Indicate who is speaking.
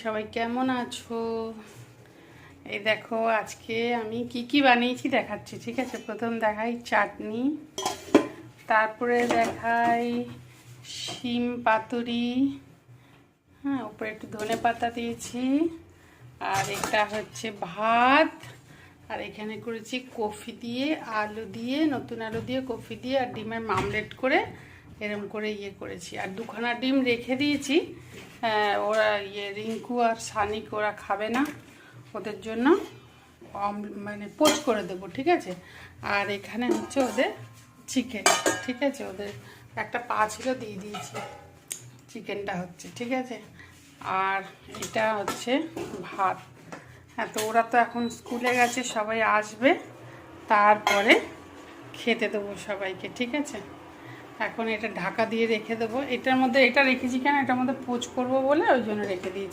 Speaker 1: সবাই কেমন আছো? এই দেখো আজকে আমি কি কি বানিয়েছি দেখাচ্ছি, ঠিক আছে? প্রথম দেখাই চাটনি, তারপরে দেখাই শিম পাতুরি, হ্যাঁ, উপরে একটু ধনে পাতা দিয়েছি, আর এটা হচ্ছে ভাত, আর এখানে করেছি কফি দিয়ে আলু দিয়ে, নতুন আলু দিয়ে কফি দিয়ে আর ডিমের মামলেট করে এরম করে করেছি। আর দুখানা ডিম রেখে দিয়েছি, ওরা রিঙ্কু আর সানিক ওরা খাবে না, ওদের জন্য মানে পোচ করে দেবো, ঠিক আছে? আর এখানে হচ্ছে ওদের চিকেন, ঠিক আছে? ওদের একটা পা ছিল, দিয়ে দিয়েছি, চিকেনটা হচ্ছে, ঠিক আছে? আর এটা হচ্ছে ভাত। হ্যাঁ, তো ওরা তো এখন স্কুলে গেছে, সবাই আসবে, তারপরে খেতে দেবো সবাইকে, ঠিক আছে? এখন এটা ঢাকা দিয়ে রেখে দেবো। এটার মধ্যে এটা রেখেছি কেন, এটার মধ্যে পোচ করবো বলে ওই জন্য রেখে দিয়েছি।